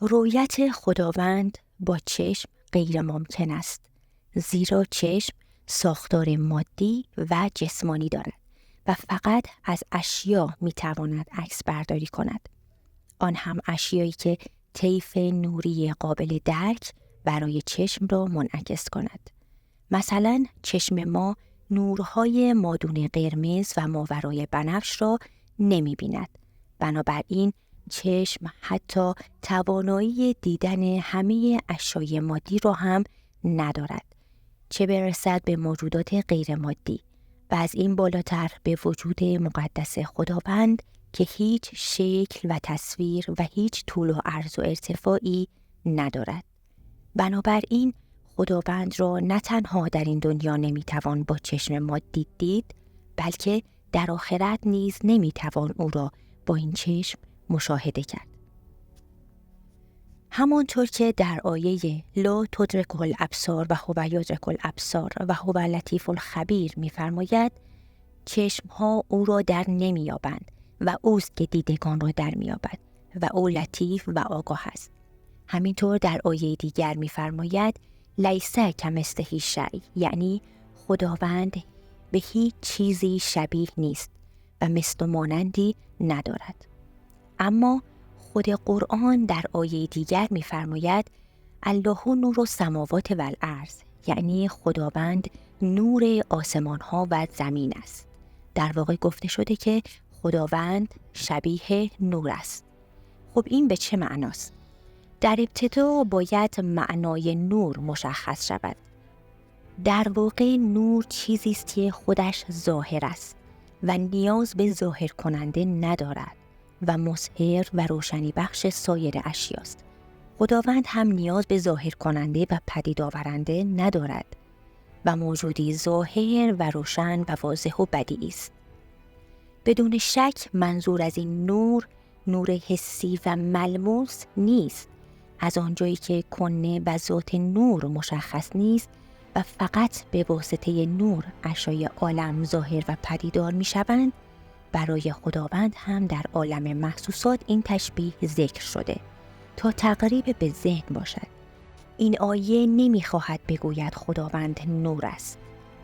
رؤیت خداوند با چشم غیر ممکن است، زیرا چشم ساختار مادی و جسمانی دارد و فقط از اشیا میتواند عکس برداری کند. آن هم اشیایی که طیف نوری قابل درک برای چشم را منعکس کند. مثلا چشم ما نورهای مادون قرمز و ماورای بنفش را نمی بیند. بنابراین چشم حتی توانایی دیدن همه اشیای مادی را هم ندارد، چه برسد به موجودات غیر مادی و از این بالاتر به وجود مقدس خداوند که هیچ شکل و تصویر و هیچ طول و عرض و ارتفاعی ندارد. بنابراین خداوند را نه تنها در این دنیا نمیتوان با چشم مادی دید، بلکه در آخرت نیز نمیتوان او را با این چشم مشاهده کرد. همانطور که در آیه لا تدرک الابصار و هو یدرک الابصار و هو اللطیف الخبیر می‌فرماید چشم‌ها او را در نمی‌یابند و اوست که دیدگان را در می‌یابد و او لطیف و آگاه است. همینطور در آیه دیگر می‌فرماید لیس کمثله شیء، یعنی خداوند به هیچ چیزی شبیه نیست و مثل و مانندی ندارد. اما خود قرآن در آیه دیگر می‌فرماید الله نور السماوات و الارض، یعنی خداوند نور آسمان‌ها و زمین است. در واقع گفته شده که خداوند شبیه نور است. خب این به چه معناست؟ در ابتدا باید معنای نور مشخص شود. در واقع نور چیزی است که خودش ظاهر است و نیاز به ظاهر کننده ندارد و مظهر و روشنی بخش سایر اشیاست. خداوند هم نیاز به ظاهر کننده و پدید آورنده ندارد و موجودی ظاهر و روشن و واضح و بدیعی است. بدون شک منظور از این نور، نور حسی و ملموس نیست. از آنجایی که کنه و ذات نور مشخص نیست و فقط به واسطه نور اشیای عالم ظاهر و پدیدار می شوند، برای خداوند هم در عالم محسوسات این تشبیه ذکر شده تا تقریب به ذهن باشد. این آیه نمی خواهد بگوید خداوند نور است،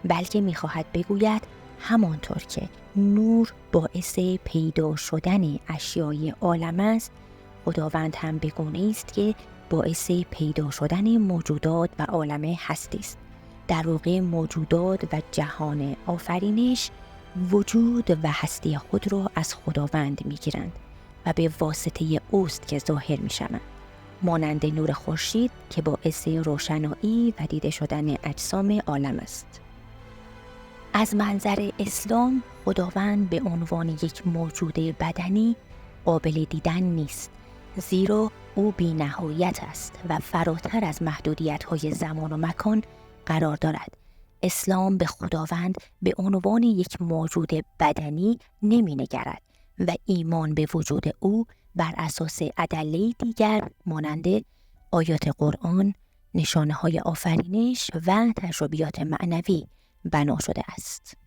بلکه می خواهد بگوید همانطور که نور باعث پیدا شدن اشیای عالم است، خداوند هم به گونه‌ای است که باعث پیدا شدن موجودات و عالم هستی است. در واقع موجودات و جهان آفرینش وجود و هستی خود را از خداوند می‌گیرند و به واسطه اوست که ظاهر می‌شوند، مانند نور خورشید که باعث روشنایی و دیده شدن اجسام عالم است. از منظر اسلام خداوند به عنوان یک موجود بدنی قابل دیدن نیست، زیرا او بی‌نهایت است و فراتر از محدودیت‌های زمان و مکان قرار دارد. اسلام به خداوند به عنوان یک موجود بدنی نمی‌نگرد و ایمان به وجود او بر اساس ادله دیگر مانند آیات قرآن، نشانه‌های آفرینش و تجربیات معنوی بنا شده است.